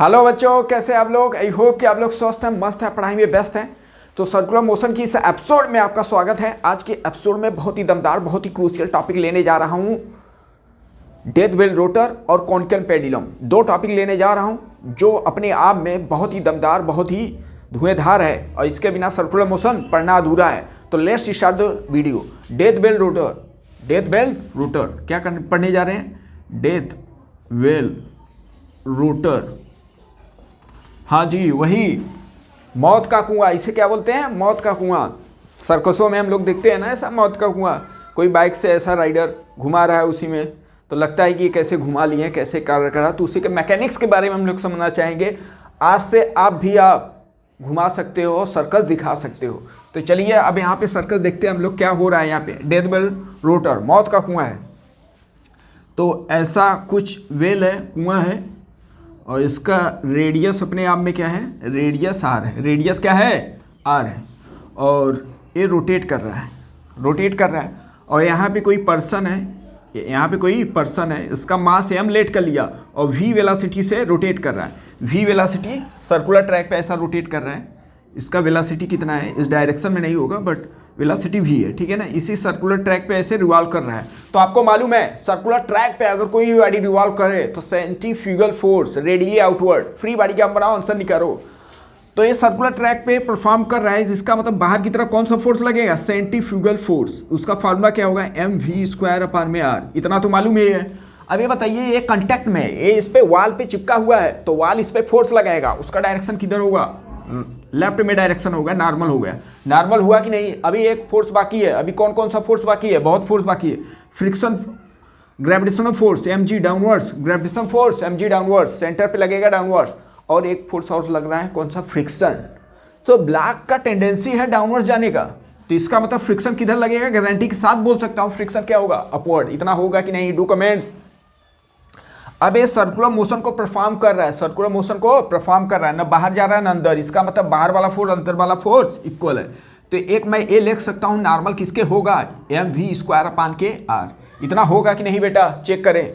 Hello बच्चों, कैसे आप लोग। आई होप कि आप लोग स्वस्थ हैं, मस्त हैं, पढ़ाई में व्यस्त हैं। तो सर्कुलर मोशन की इस एपिसोड में आपका स्वागत है। आज के एपिसोड में बहुत ही दमदार, बहुत ही क्रूशियल टॉपिक लेने जा रहा हूं। डेथ बेल रोटर और कॉन्केव पेंडुलम, दो टॉपिक लेने जा रहा हूं जो अपने आप में बहुत ही दमदार, बहुत ही धुएंधार है और इसके बिना सर्कुलर मोशन पढ़ना अधूरा है। तो let's start the video. Death bell rotor, death bell rotor क्या पढ़ने जा रहे हैं? डेथ बेल रोटर, हाँ जी, वही मौत का कुआं। इसे क्या बोलते हैं? मौत का कुआं। सर्कसों में हम लोग देखते हैं ना ऐसा मौत का कुआं। कोई बाइक से ऐसा राइडर घुमा रहा है, उसी में तो लगता है कि कैसे घुमा लिए, कैसे कार्य करा। तो उसी के मैकेनिक्स के बारे में हम लोग समझना चाहेंगे। आज से आप घुमा सकते हो, सर्कस दिखा सकते हो। तो चलिए अब यहाँ पे सर्कस देखते हैं हम लोग क्या हो रहा है। यहाँ पे डेथ बेल रोटर, मौत का कुआं है। तो ऐसा कुछ वेल है, कुआं है, और इसका रेडियस अपने आप में क्या है? रेडियस आर है। रेडियस क्या है? आर है। और ये रोटेट कर रहा है, रोटेट कर रहा है। और यहाँ पे कोई पर्सन है, यहाँ पे कोई पर्सन है, इसका मास m लेट कर लिया और v वेलोसिटी से रोटेट कर रहा है। v वेलोसिटी सर्कुलर ट्रैक पे ऐसा रोटेट कर रहा है। इसका वेलोसिटी कितना है? इस डायरेक्शन में नहीं होगा, बट वेलोसिटी v है, ठीक है ना। इसी सर्कुलर ट्रैक पे ऐसे रिवॉल्व कर रहा है। तो आपको मालूम है सर्कुलर ट्रैक पे अगर कोई भी बॉडी रिवॉल्व करे तो centrifugal force radially outward, free body का बनाओ, आंसर निकालो। तो ये सर्कुलर ट्रैक पे परफॉर्म कर रहा है, जिसका मतलब बाहर की तरफ कौन सा फोर्स लगेगा? Centrifugal force. उसका फार्मूला क्या होगा? mv²/r। इतना तो मालूम ही है। अब ये बताइए, ये कांटेक्ट में है, ये इस पे वॉल पे चिपका हुआ है, तो वॉल इस पे फोर्स लगाएगा। उसका डायरेक्शन किधर होगा? लेफ्ट में डायरेक्शन होगा, नॉर्मल हो गया। नॉर्मल हुआ कि नहीं? अभी एक फोर्स बाकी है। अभी कौन कौन सा फोर्स बाकी है? बहुत फोर्स बाकी है। Friction, gravitational force mg downwards, gravitational force mg downwards, centre पे लगेगा डाउनवर्ड्स। और एक फोर्स और लग रहा है, कौन सा? फ्रिक्शन। तो ब्लॉक का टेंडेंसी है डाउनवर्ड जाने का, तो इसका मतलब फ्रिक्शन किधर लगेगा? गारंटी के साथ बोल सकता हूं फ्रिक्शन क्या होगा? अपवर्ड। इतना होगा कि नहीं? Do comments. अब ये सर्कुलर मोशन को परफॉर्म कर रहा है, सर्कुलर मोशन को परफॉर्म कर रहा है, ना बाहर जा रहा है ना अंदर। इसका मतलब बाहर वाला फोर्स अंदर वाला फोर्स इक्वल है। तो एक मैं ये लिख सकता हूँ, नॉर्मल किसके होगा? mv²/r। इतना होगा कि नहीं बेटा? चेक करें।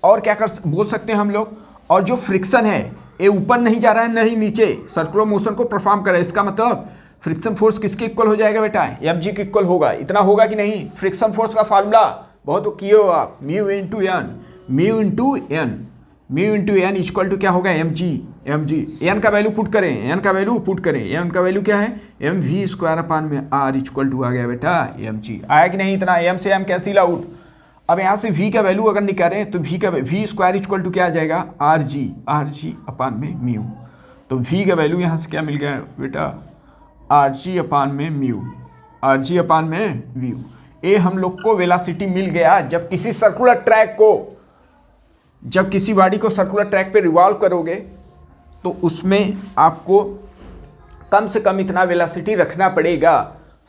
और क्या कर बोल सकते हैं हम लोग? और जो फ्रिक्शन है ये ऊपर नहीं जा रहा है नहीं नीचे, सर्कुलर मोशन को परफॉर्म कर रहा है। इसका मतलब फ्रिक्शन फोर्स किसके इक्वल हो जाएगा बेटा? mg के इक्वल होगा। इतना होगा कि नहीं? फ्रिक्शन फोर्स का फार्मूला बहुत किए हो आप, mu into N, mu into N, mu into N equal to क्या होगा? mg। एन का वैल्यू पुट करें, एन का वैल्यू पुट करें। एन का वैल्यू क्या है? mv²/r इक्वल टू आ गया बेटा mg। आया कि नहीं? इतना m से m कैंसिल आउट। अब यहाँ से v का वैल्यू अगर निकालें तो v का v² इक्वल टू क्या आ जाएगा? rg/म्यू। तो v का वैल्यू यहाँ से क्या मिल गया बेटा? rg/म्यू, rg/म्यू। ये हम लोग को वेलोसिटी मिल गया जब किसी सर्कुलर ट्रैक को, जब किसी बॉडी को सर्कुलर ट्रैक पे रिवॉल्व करोगे तो उसमें आपको कम से कम इतना वेलोसिटी रखना पड़ेगा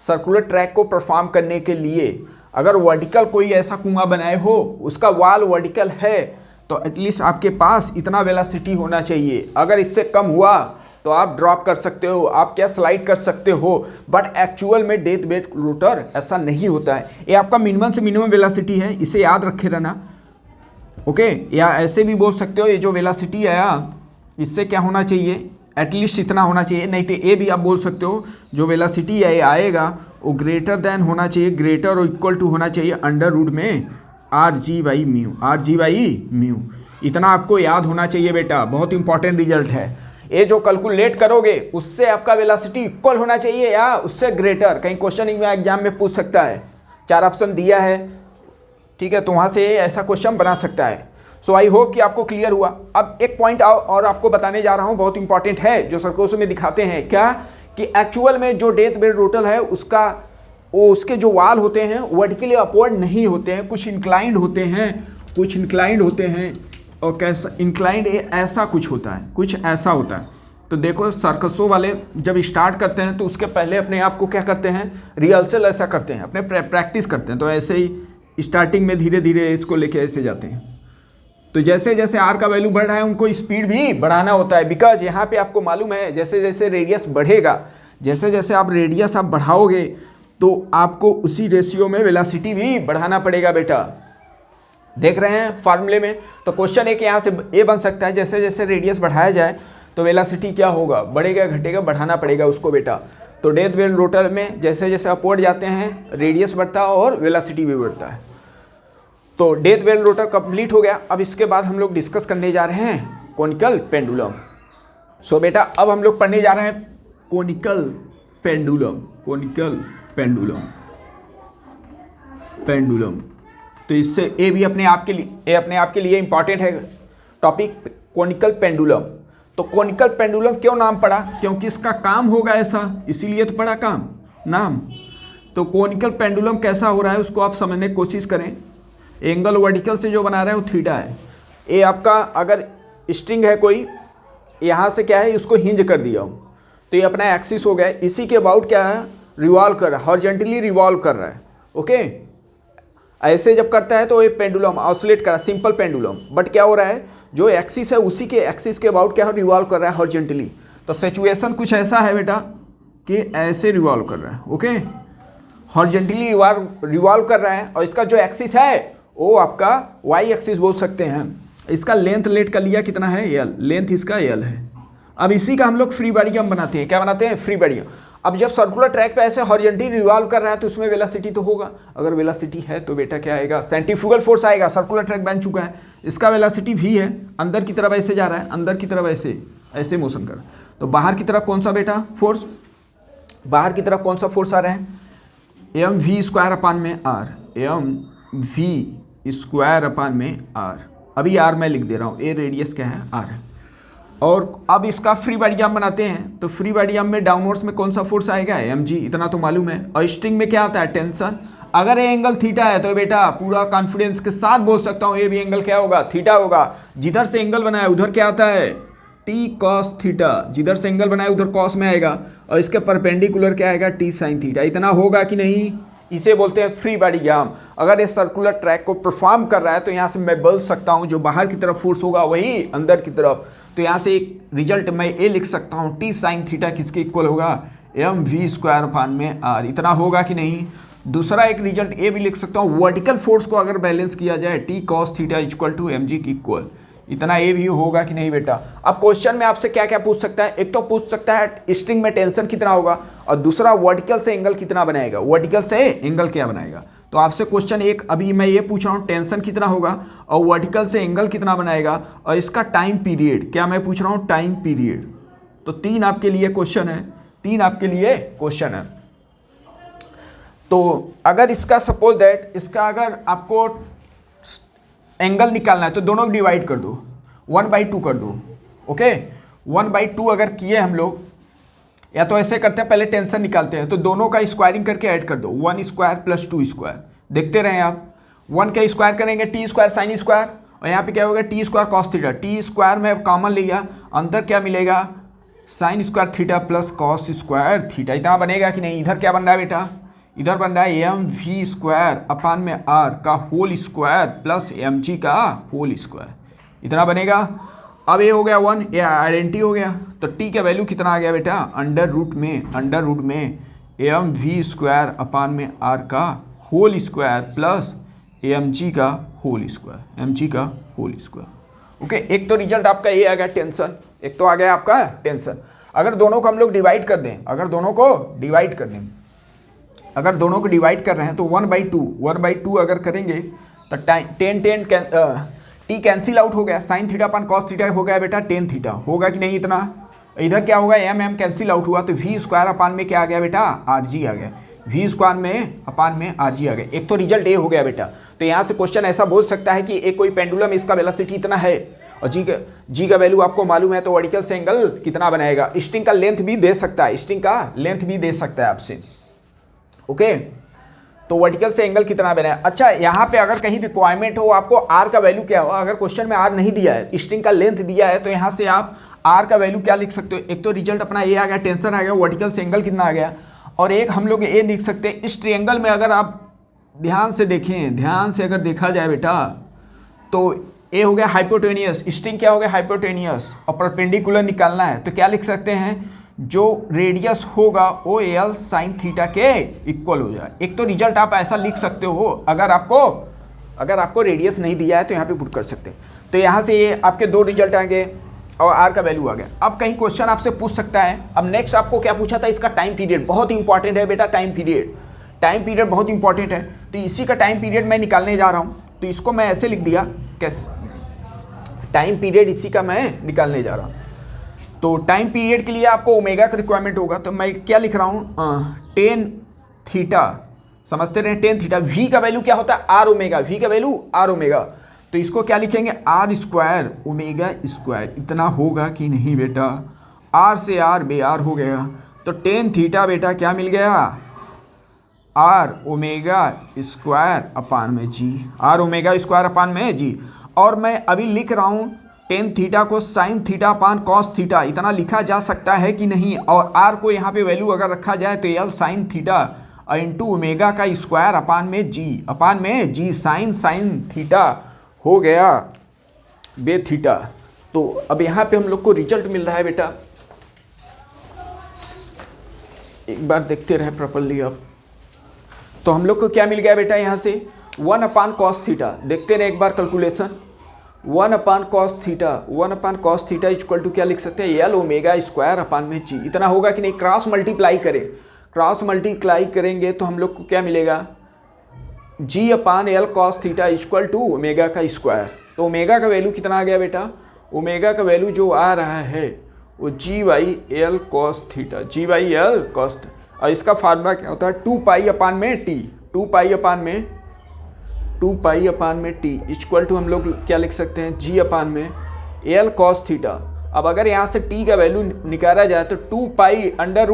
सर्कुलर ट्रैक को परफॉर्म करने के लिए। अगर वर्टिकल कोई ऐसा कुआं बनाए हो, उसका वॉल वर्टिकल है, तो एटलीस्ट आपके पास इतना वेलोसिटी होना चाहिए। अगर इससे कम हुआ तो आप ड्रॉप कर सकते हो, आप क्या स्लाइड कर सकते हो। बट एक्चुअल में डेथ बेल रोटर ऐसा नहीं होता है। ये आपका मिनिमम से मिनिमम वेलोसिटी है, इसे याद रखे रहना, ओके। या ऐसे भी बोल सकते हो, ये जो वेलोसिटी आया इससे क्या होना चाहिए? एटलीस्ट इतना होना चाहिए। नहीं तो ये भी आप बोल सकते हो, जो वेलोसिटी है आएगा वो ग्रेटर देन होना चाहिए, ग्रेटर और इक्वल टू होना चाहिए √ में rg/म्यू, rg/म्यू। इतना आपको याद होना चाहिए बेटा, बहुत इंपॉर्टेंट रिजल्ट है। ये जो कैलकुलेट करोगे उससे आपका वेलोसिटी इक्वल होना चाहिए या उससे ग्रेटर। कहीं क्वेश्चन एग्जाम में पूछ सकता है, 4 ऑप्शन दिया है, ठीक है, तो वहाँ से ऐसा क्वेश्चन बना सकता है। सो आई होप कि आपको क्लियर हुआ। अब एक पॉइंट और आपको बताने जा रहा हूँ, बहुत इंपॉर्टेंट है, जो सर्कसों में दिखाते हैं क्या कि एक्चुअल में जो डेथ बेल रोटर है उसके जो वाल होते हैं वर्टिकली अपवर्ड नहीं होते हैं, कुछ इंक्लाइंड होते हैं, कुछ इंक्लाइंड होते हैं। और कैसा इंक्लाइंड? ऐसा कुछ होता है, कुछ ऐसा होता है। तो देखो सर्कसों वाले जब स्टार्ट करते हैं तो उसके पहले अपने आप को क्या करते हैं? रिहर्सल ऐसा करते हैं, अपने प्रैक्टिस करते हैं। तो ऐसे ही स्टार्टिंग में धीरे धीरे इसको लेके ऐसे जाते हैं। तो जैसे जैसे आर का वैल्यू बढ़ रहा है उनको स्पीड भी बढ़ाना होता है। बिकॉज यहाँ पे आपको मालूम है जैसे जैसे रेडियस बढ़ेगा, जैसे जैसे आप रेडियस आप बढ़ाओगे तो आपको उसी रेशियो में वेलोसिटी भी बढ़ाना पड़ेगा बेटा। देख रहे हैं फार्मूले में। तो क्वेश्चन एक यहाँ से ये बन सकता है, जैसे जैसे रेडियस बढ़ाया जाए तो वेलोसिटी क्या होगा, बढ़ेगा घटेगा, बढ़ाना पड़ेगा उसको बेटा। तो डेथ बेल रोटर में जैसे जैसे अपवर्ड जाते हैं रेडियस बढ़ता है और वेलोसिटी भी बढ़ता है। तो डेथ बेल रोटर कंप्लीट हो गया। अब इसके बाद हम लोग डिस्कस करने जा रहे हैं कोनिकल पेंडुलम। सो बेटा अब हम लोग पढ़ने जा रहे हैं conical pendulum. Conical pendulum, pendulum. तो इससे ये भी अपने आप के लिए इंपॉर्टेंट है टॉपिक, कोनिकल पेंडुलम। तो कोनिकल पेंडुलम क्यों नाम पड़ा, क्योंकि इसका काम होगा ऐसा, इसीलिए तो पड़ा काम नाम। तो कोनिकल पेंडुलम कैसा हो रहा है उसको आप समझने की कोशिश करें। एंगल वर्टिकल से जो बना रहा है वो थीटा है। ये आपका अगर स्ट्रिंग है कोई, यहाँ से क्या है उसको हिंज कर दिया हूँ तो ये अपना एक्सिस हो गया। इसी के अबाउट क्या है, रिवॉल्व कर रहा है, हॉरिजॉन्टली रिवॉल्व कर रहा है। ओके, ऐसे जब करता है तो ये पेंडुलम ऑसिलेट कर रहा है, सिंपल पेंडुलम। बट क्या हो रहा है, जो एक्सिस है उसी के एक्सिस के अबाउट क्या है, रिवॉल्व कर रहा है हॉरिजॉन्टली। तो सिचुएशन कुछ ऐसा है बेटा कि ऐसे रिवॉल्व कर रहा है। ओके, हॉरिजॉन्टली रिवॉल्व कर रहा है और इसका जो एक्सिस है वो आपका वाई एक्सिस बोल सकते हैं। इसका लेंथ लेट का लिया कितना है, एल, लेंथ इसका एल है। अब इसी का हम लोग फ्री बॉडी हम बनाते हैं, क्या बनाते हैं, फ्री बॉडी। अब जब सर्कुलर ट्रैक पे ऐसे हॉरिजॉन्टली रिवॉल्व कर रहा है तो उसमें वेलोसिटी तो होगा। अगर वेलोसिटी है तो बेटा क्या आएगा, सेंट्रीफ्यूगल फोर्स आएगा। सर्कुलर ट्रैक बन चुका है, इसका वेलोसिटी v है, अंदर की तरफ ऐसे जा रहा है, अंदर की तरफ ऐसे ऐसे मोशन कर। तो बाहर की तरफ कौन सा बेटा फोर्स, बाहर की तरफ कौन सा फोर्स आ रहा है, एम वी स्क्वायर अपान में R, m v square upon में आर। अभी आर मैं लिख दे रहा हूँ, ए रेडियस क्या है, आर है। और अब इसका फ्री बॉडी हम बनाते हैं तो फ्री बॉडी में डाउनवर्ड्स में कौन सा फोर्स आएगा, एम जी, इतना तो मालूम है। और स्ट्रिंग में क्या आता है, टेंशन। अगर ये एंगल थीटा है तो बेटा पूरा कॉन्फिडेंस के साथ बोल सकता हूँ ये भी एंगल क्या होगा, थीटा होगा। जिधर से एंगल बनाया उधर क्या आता है, टी कॉस थीटा। जिधर से एंगल बनाया उधर कॉस में आएगा और इसके परपेंडिकुलर क्या आएगा, टी साइन थीटा। इतना होगा कि नहीं, इसे बोलते हैं फ्री बॉडी जाम। अगर ये सर्कुलर ट्रैक को परफॉर्म कर रहा है तो यहाँ से मैं बोल सकता हूँ जो बाहर की तरफ फोर्स होगा वही अंदर की तरफ। तो यहाँ से एक रिजल्ट मैं ये लिख सकता हूँ, टी साइन थीटा किसके इक्वल होगा, एम वी स्क्वायर अपान में आर। इतना होगा कि नहीं। दूसरा एक रिजल्ट ये भी लिख सकता हूँ, वर्टिकल फोर्स को अगर बैलेंस किया जाए T cos theta equal to m g की इक्वल। इतना ये भी होगा कि नहीं बेटा। अब क्वेश्चन में आपसे क्या क्या पूछ सकता है, एक तो पूछ सकता है स्ट्रिंग में टेंशन कितना होगा और दूसरा वर्टिकल से एंगल कितना बनाएगा, वर्टिकल से एंगल क्या बनाएगा। तो आपसे क्वेश्चन एक अभी मैं ये पूछ रहा हूँ, टेंशन कितना होगा और वर्टिकल से एंगल कितना बनाएगा और इसका टाइम पीरियड क्या मैं पूछ रहा हूँ, टाइम पीरियड। तो तीन आपके लिए क्वेश्चन है, तीन आपके लिए क्वेश्चन है। तो अगर इसका सपोज दैट इसका अगर आपको एंगल निकालना है तो दोनों डिवाइड कर दो, 1/2 कर दो। ओके, 1/2 अगर किए हम लोग, या तो ऐसे करते हैं पहले टेंशन निकालते हैं तो दोनों का स्क्वायरिंग करके ऐड कर दो, 1 स्क्वायर प्लस 2 स्क्वायर। देखते रहें आप, 1 का स्क्वायर करेंगे टी स्क्वायर साइन स्क्वायर और यहाँ पे क्या होगा, T square cos theta. T square में कॉमन लिया, अंदर क्या मिलेगा, sine square theta plus cos square theta. इतना बनेगा कि नहीं। इधर क्या बन रहा है बेटा, इधर बन रहा है एम वी स्क्वायर अपान में आर का whole square plus m g का होल स्क्वायर। इतना बनेगा। अब ये हो गया 1, ये आइडेंटिटी हो गया। तो टी का वैल्यू कितना आ गया बेटा, अंडर रूट में एम वी स्क्वायर अपान में आर का whole square plus m g का होल स्क्वायर, एम जी का होल स्क्वायर। ओके, एक तो रिजल्ट आपका ये आ गया टेंशन, एक तो आ गया आपका टेंशन। अगर दोनों को हम लोग डिवाइड कर दें, अगर दोनों को डिवाइड कर दें, अगर दोनों को डिवाइड कर रहे हैं तो 1/2 अगर करेंगे तो टेन टी कैंसिल आउट हो गया, साइन थीटा अपन कॉस थीटा हो गया बेटा टेन थीटा। होगा कि नहीं इतना। इधर क्या होगा, एम कैंसिल आउट हुआ तो वी स्क्वायर अपान में क्या आ गया बेटा, आर जी आ गया। वी स्क्वायर में अपान में आर जी आ गया। एक तो रिजल्ट ए हो गया बेटा। तो यहाँ से क्वेश्चन ऐसा बोल सकता है कि एक कोई पेंडुलम इसका वेलोसिटी इतना है और जी का वैल्यू आपको मालूम है तो वर्टिकल से एंगल कितना बनाएगा। स्ट्रिंग का लेंथ भी दे सकता है, स्ट्रिंग का लेंथ भी दे सकता है आपसे। ओके, तो वर्टिकल से एंगल कितना बना है। अच्छा, यहाँ पे अगर कहीं रिक्वायरमेंट हो आपको आर का वैल्यू क्या हो, अगर क्वेश्चन में आर नहीं दिया है, स्ट्रिंग का लेंथ दिया है, तो यहाँ से आप आर का वैल्यू क्या लिख सकते हो। एक तो रिजल्ट अपना ये आ गया, टेंशन आ गया, वर्टिकल से एंगल कितना आ गया। और एक हम लोग ये लिख सकते हैं, इस ट्रायंगल में अगर आप ध्यान से देखें, ध्यान से अगर देखा जाए बेटा तो ये हो गया हाइपोटेनियस, स्ट्रिंग क्या हो गया हाइपोटेनियस, और परपेंडिकुलर निकालना है तो क्या लिख सकते हैं, जो रेडियस होगा वो एल साइन थीटा के इक्वल हो जाए। एक तो रिजल्ट आप ऐसा लिख सकते हो अगर आपको अगर आपको रेडियस नहीं दिया है तो यहाँ पे पुट कर सकते हैं। तो यहाँ से ये आपके 2 रिजल्ट आएंगे और आर का वैल्यू आ गया। अब कहीं क्वेश्चन आपसे पूछ सकता है, अब नेक्स्ट आपको क्या पूछा था, इसका टाइम पीरियड बहुत ही इंपॉर्टेंट है बेटा। टाइम पीरियड बहुत इंपॉर्टेंट है। तो इसी का टाइम पीरियड मैं निकालने जा रहा हूँ। तो इसको मैं ऐसे लिख दिया, कैसे, टाइम पीरियड इसी का मैं निकालने जा रहा हूँ। तो टाइम पीरियड के लिए आपको ओमेगा का रिक्वायरमेंट होगा। तो मैं क्या लिख रहा हूँ, टेन थीटा, समझते रहे, टेन थीटा। वी का वैल्यू क्या होता है, आर ओमेगा, वी का वैल्यू आर ओमेगा। तो इसको क्या लिखेंगे, आर स्क्वायर ओमेगा स्क्वायर। इतना होगा कि नहीं बेटा, आर से आर बे आर हो गया। तो टेन थीटा बेटा क्या मिल गया, आर ओमेगा स्क्वायर अपान में जी, आर ओमेगा स्क्वायर अपान में जी। और मैं अभी लिख रहा हूँ टेन थीटा को sine theta upon cos theta, इतना लिखा जा सकता है कि नहीं। और आर को यहाँ पे वैल्यू अगर रखा जाए तो L sine theta into omega का स्क्वायर अपान में जी साइन थीटा हो गया बे थीटा। तो अब यहाँ पे हम लोग को रिजल्ट मिल रहा है बेटा, एक बार देखते रहे प्रॉपर्ली। अब तो हम लोग को क्या मिल गया बेटा, यहाँ से 1 अपान कॉस थीटा, देखते रहे एक बार calculation. 1 upon cos theta equal to क्या लिख सकते हैं, एल ओमेगा स्क्वायर अपान में जी। इतना होगा कि नहीं, क्रॉस मल्टीप्लाई करेंगे तो हम लोग को क्या मिलेगा, g upon L cos theta equal to omega का स्क्वायर। तो ओमेगा का वैल्यू कितना आ गया बेटा, ओमेगा का वैल्यू जो आ रहा है वो जी बाई एल कॉस थीटा, और इसका फार्मूला क्या होता है, 2 पाई अपान में टी इक्वल टू हम लोग क्या लिख सकते हैं, जी अपान में एल कॉस थीटा। अब अगर यहाँ से टी का वैल्यू निकाला जाए तो 2 पाई अंडर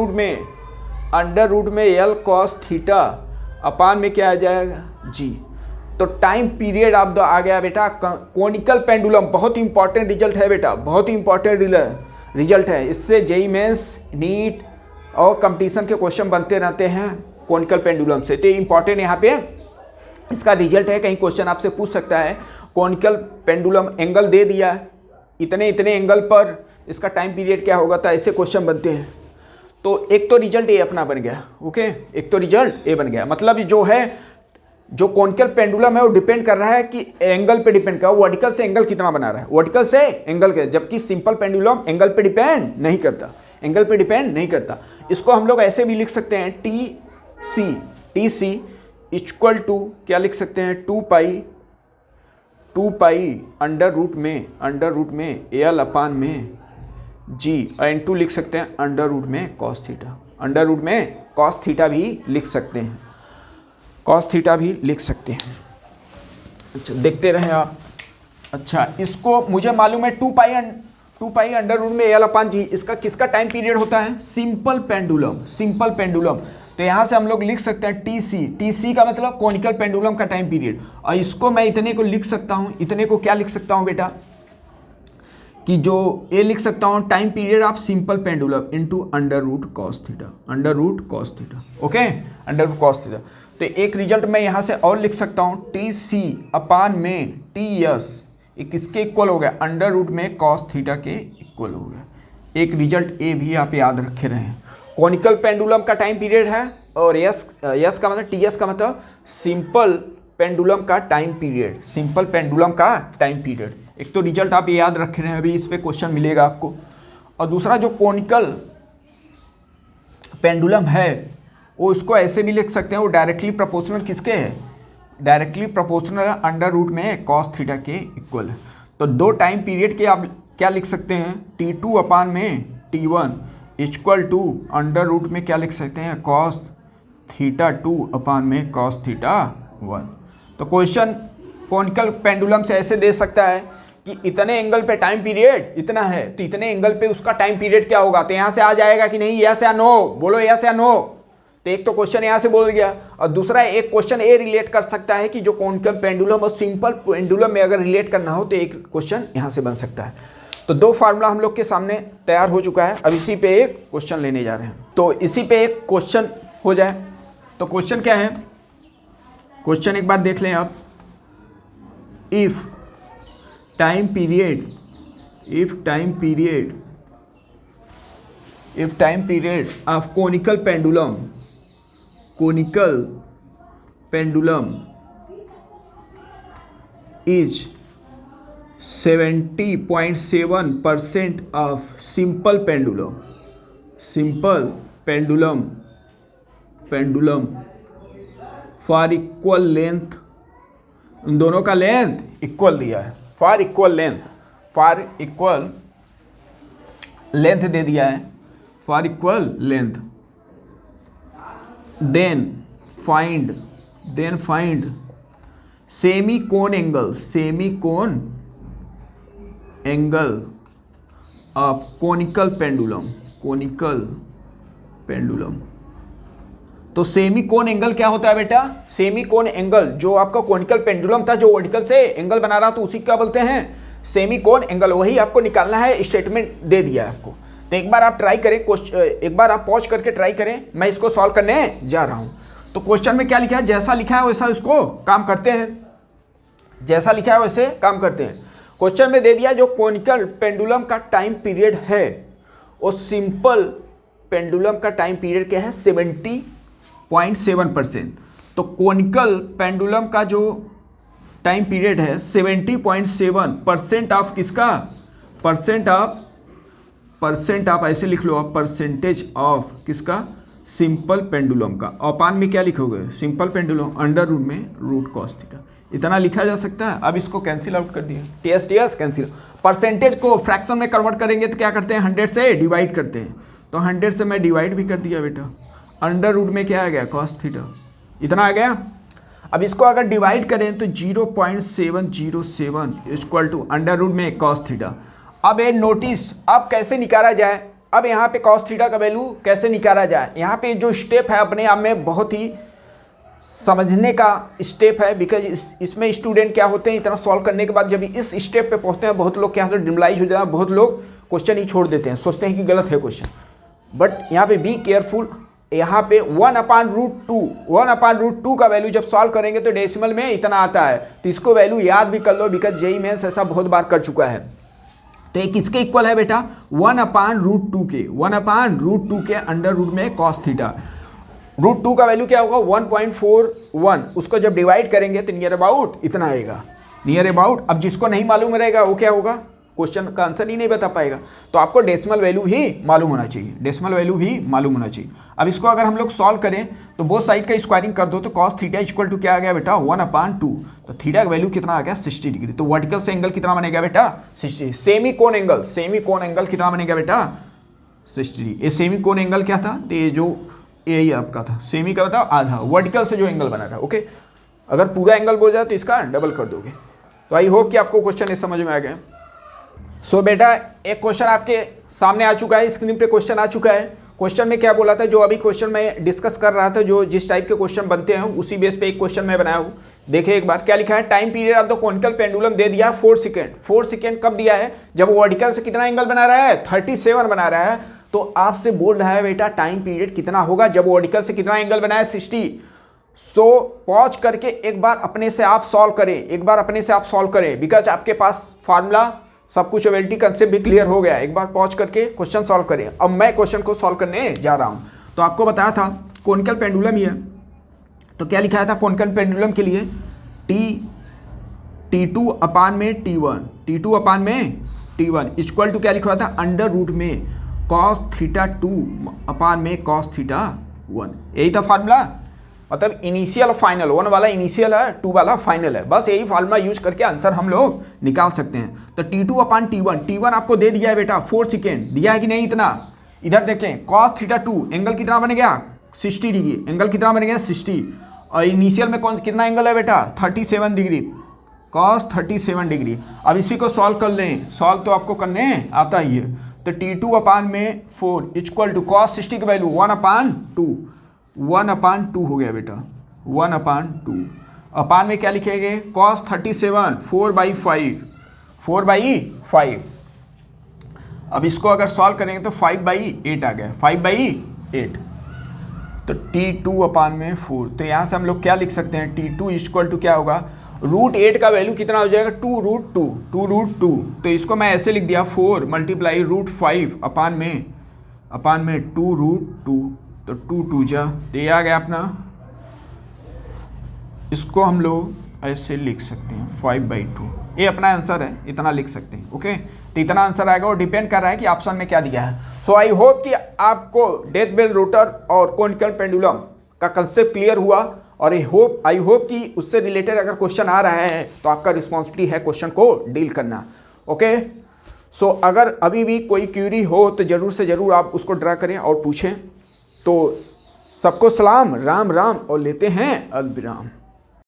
रूट में एल कॉस थीटा अपान में क्या आ जाएगा, जी। तो टाइम पीरियड आप आ गया बेटा कोनिकल पेंडुलम। बहुत ही इंपॉर्टेंट रिजल्ट है बेटा, बहुत ही इंपॉर्टेंट रिजल्ट है। इससे जेई मेंस, नीट और कंपटीशन के क्वेश्चन बनते रहते हैं कोनिकल पेंडुलम से। तो इंपॉर्टेंट यहाँ पे इसका रिजल्ट है। कहीं क्वेश्चन आपसे पूछ सकता है, कोनिकल पेंडुलम एंगल दे दिया है, इतने एंगल पर इसका टाइम पीरियड क्या होगा, तो ऐसे क्वेश्चन बनते हैं। तो एक तो रिजल्ट ए अपना बन गया, ओके, एक तो रिजल्ट ए बन गया। मतलब जो है, जो कोनिकल पेंडुलम है वो डिपेंड कर रहा है कि एंगल पे डिपेंड कर, वर्टिकल से एंगल कितना बना रहा है, वर्टिकल से एंगल के, जबकि सिंपल पेंडुलम एंगल पे डिपेंड नहीं करता। इसको हम लोग ऐसे भी लिख सकते हैं, टी सी इक्वल टू क्या लिख सकते हैं, 2 पाई अंडर रूट में एल अपान में जी, इनटू लिख सकते हैं अंडर रूट में कॉस थीटा भी लिख सकते हैं, अच्छा देखते रहे आप। अच्छा, इसको मुझे मालूम है 2 पाई अंडर रूट में एल अपान जी, इसका किसका टाइम पीरियड होता है, सिंपल पेंडुलम। तो यहाँ से हम लोग लिख सकते हैं टी सी का मतलब कोनिकल पेंडुलम का टाइम पीरियड। और इसको मैं इतने को लिख सकता हूँ, इतने को क्या लिख सकता हूँ बेटा, कि जो ये लिख सकता हूँ time period of simple pendulum into under root cos theta, okay, under root cos theta. तो एक रिजल्ट मैं यहाँ से और लिख सकता हूँ, टी सी अपान में टी एस, किसके इक्वल हो गया, अंडर रूट में कॉस थीटा के इक्वल हो गया। एक रिजल्ट ए भी आप याद रखे रहे हैं, कोनिकल पेंडुलम का टाइम पीरियड है, और एस का मतलब, टी एस का मतलब सिंपल पेंडुलम का टाइम पीरियड। एक तो रिजल्ट आप याद रख रहे हैं, अभी इस पे क्वेश्चन मिलेगा आपको। और दूसरा जो कोनिकल पेंडुलम है वो इसको ऐसे भी लिख सकते हैं, वो डायरेक्टली प्रोपोर्शनल किसके है, डायरेक्टली प्रोपोर्शनल अंडर रूट में कॉस थीटा के इक्वल है। तो 2 टाइम पीरियड के आप क्या लिख सकते हैं, T2 अपान में T1 equal to under root में क्या लिख सकते हैं, कॉस थीटा 2 अपान में कॉस थीटा 1। तो क्वेश्चन कोनिकल पेंडुलम से ऐसे दे सकता है कि इतने एंगल पे टाइम पीरियड इतना है, तो इतने एंगल पे उसका टाइम पीरियड क्या होगा। तो यहाँ से आ जाएगा कि नहीं, यस या नो, बोलो यस या नो। तो एक तो क्वेश्चन यहाँ से बोल गया, और दूसरा एक क्वेश्चन ये रिलेट कर सकता है कि जो कोनिकल पेंडुलम और सिंपल पेंडुलम में अगर रिलेट करना हो तो एक क्वेश्चन यहाँ से बन सकता है। तो 2 फार्मूला हम लोग के सामने तैयार हो चुका है, अब इसी पे एक क्वेश्चन लेने जा रहे हैं। तो इसी पे एक क्वेश्चन हो जाए, तो क्वेश्चन क्या है, क्वेश्चन एक बार देख लें आप। If time period of conical pendulum is 70.7% of simple pendulum for equal length, उन दोनों का लेंथ इक्वल दिया है, फॉर इक्वल लेंथ दे दिया है, for equal length, then find semi cone angle of conical pendulum. तो सेमी कोन एंगल क्या होता है बेटा? सेमी कोन एंगल जो आपका कोनिकल पेंडुलम था, जो वर्टिकल से एंगल बना रहा, तो उसी क्या बोलते हैं? Semi cone angle. वही आपको निकालना है, स्टेटमेंट दे दिया है आपको। तो एक बार आप ट्राई करें, एक बार आप पॉज करके ट्राई करें, मैं इसको सॉल्व करने जा रहा हूं। तो क्वेश्चन में क्या लिखा है? जैसा लिखा है वैसा इसको काम करते हैं, जैसा लिखा है वैसे काम करते हैं। क्वेश्चन में दे दिया जो कोनिकल पेंडुलम का टाइम पीरियड है, और सिंपल पेंडुलम का टाइम पीरियड क्या है? 70.7%। तो कोनिकल पेंडुलम का जो टाइम पीरियड है 70.7% ऑफ किसका? परसेंट ऑफ ऐसे लिख लो आप, परसेंटेज ऑफ किसका? सिंपल पेंडुलम का। अपान में क्या लिखोगे? सिंपल पेंडुलम अंडर रूट में रूट कॉस थीटा, इतना लिखा जा सकता है। अब इसको कैंसिल आउट कर दिया, टीएस कैंसिल। परसेंटेज को फ्रैक्शन में कन्वर्ट करेंगे तो क्या करते हैं? 100 से डिवाइड करते हैं। तो 100 से मैं डिवाइड भी कर दिया बेटा, अंडर रूट में क्या आ गया? कॉस थीटा, इतना आ गया। अब इसको अगर डिवाइड करें तो 0.707 इक्वल टू अंडर रूट में कॉस थीटा। अब ये नोटिस, अब कैसे निकाला जाए? अब यहाँ पे कॉस थीटा का वैल्यू कैसे निकाला जाए? यहाँ पे जो स्टेप है अपने आप में बहुत ही समझने का स्टेप है, बिकॉज इसमें स्टूडेंट क्या होते हैं, इतना सॉल्व करने के बाद जब इस स्टेप पे पहुँचते हैं, बहुत लोग क्या होता है, डिमलाइज हो जाता है, बहुत लोग क्वेश्चन ही छोड़ देते हैं, सोचते हैं कि गलत है क्वेश्चन। बट यहाँ पे बी केयरफुल, यहाँ पे 1/√2 का वैल्यू जब सॉल्व करेंगे तो डेसिमल में इतना आता है, तो इसको वैल्यू याद भी कर लो, बिकॉज जेईई मेंस ऐसा बहुत बार कर चुका है। तो ये किसके इक्वल है बेटा? 1/√2 के अंडर रूट में कॉस थीटा। √2 का वैल्यू क्या होगा? 1.41। उसको जब डिवाइड करेंगे तो नियर अबाउट इतना आएगा, नियर अबाउट। अब जिसको नहीं मालूम रहेगा वो क्या होगा? क्वेश्चन का आंसर ही नहीं बता पाएगा। तो आपको डेसिमल वैल्यू भी मालूम होना चाहिए, डेसिमल वैल्यू भी मालूम होना चाहिए। अब इसको अगर हम लोग सॉल्व करें तो बोथ साइड का स्क्वायरिंग कर दो, तो कॉस थीटा इक्वल टू क्या आ गया बेटा? 1/2। तो थीटा का वैल्यू कितना आ गया? 60 डिग्री। तो वर्टिकल से एंगल कितना बनेगा बेटा? 60। सेमी कोन एंगल कितना बनेगा बेटा? 60। ये सेमी कोन एंगल क्या था? तो ये जो यही आपका था, सेमी का बताओ आधा, वर्टिकल से जो एंगल बना था। ओके, अगर पूरा एंगल बोल जाए तो इसका डबल कर दोगे। तो आई होप कि आपको क्वेश्चन ये समझ में आ गया। सो बेटा एक क्वेश्चन आपके सामने आ चुका है, स्क्रीन पे क्वेश्चन आ चुका है। क्वेश्चन में क्या बोला था? जो अभी क्वेश्चन मैं डिस्कस कर रहा था, जो जिस टाइप के क्वेश्चन बनते हैं उसी बेस पे एक क्वेश्चन मैं बनाया हूँ। देखिए एक बार क्या लिखा है? Time period of the conical pendulum दे दिया 4 सेकेंड। 4 सेकेंड कब दिया है? जब वर्टिकल से कितना एंगल बना रहा है? 37 बना रहा है। तो आपसे बोल रहा है बेटा टाइम पीरियड कितना होगा जब वर्टिकल से कितना एंगल बनाया? 60। सो पॉज करके एक बार अपने से आप सॉल्व करें, बिकॉज आपके पास फार्मूला सब कुछ एबिलिटी कंसेप्ट भी क्लियर हो गया। एक बार पॉज करके क्वेश्चन सॉल्व करें। अब मैं क्वेश्चन को सॉल्व करने जा रहा हूं। तो आपको बताया था कोनिकल पेंडुलम ही है, तो क्या लिखा था कोनिकल पेंडुलम के लिए? T2/T1 इक्वल टू क्या लिखा था? अंडर रूट में cos थीटा 2/cos थीटा 1। यही था फार्मूला। मतलब इनिशियल फाइनल, 1 वाला इनिशियल है, 2 वाला फाइनल है। बस यही फार्मूला यूज करके आंसर हम लोग निकाल सकते हैं। तो T2/T1 आपको दे दिया है बेटा 4 सेकेंड, दिया है कि नहीं? इतना इधर देखें, cos थीटा 2 एंगल कितना बन गया? 60 डिग्री। एंगल कितना बन गया? 60। और इनिशियल में कितना एंगल है बेटा? 37 डिग्री, cos 37 डिग्री। अब इसी को सॉल्व कर लें, सॉल्व तो आपको करने आता ही है। तो T2/4 इक्वल टू cos 60 की वैल्यू 1/2 हो गया बेटा, 1/2। अपान में क्या लिखेंगे? cos 37 4/5। अब इसको अगर सॉल्व करेंगे तो 5/8 आ गया, 5/8। तो T2/4, तो यहाँ से हम लोग क्या लिख सकते हैं? T2 इक्वल टू क्या होगा? √8 का वैल्यू कितना हो जाएगा? 2√2। तो इसको मैं ऐसे लिख दिया 4 × √5 अपान में 2√2। तो 2 2 जा, तो ये आ गया अपना। इसको हम लोग ऐसे लिख सकते हैं 5/2, ये अपना आंसर है, इतना लिख सकते हैं। ओके, तो इतना आंसर आएगा और डिपेंड कर रहा है कि ऑप्शन में क्या दिया है। सो आई होप कि आपको डेथ बेल रोटर और कोनिकल पेंडुलम का कंसेप्ट क्लियर हुआ, और आई होप कि उससे रिलेटेड अगर क्वेश्चन आ रहा है तो आपका रिस्पॉन्सिबिलिटी है क्वेश्चन को डील करना। ओके, सो अगर अभी भी कोई क्यूरी हो तो ज़रूर से ज़रूर आप उसको ड्रा करें और पूछें। तो सबको सलाम, राम राम, और लेते हैं अलविराम।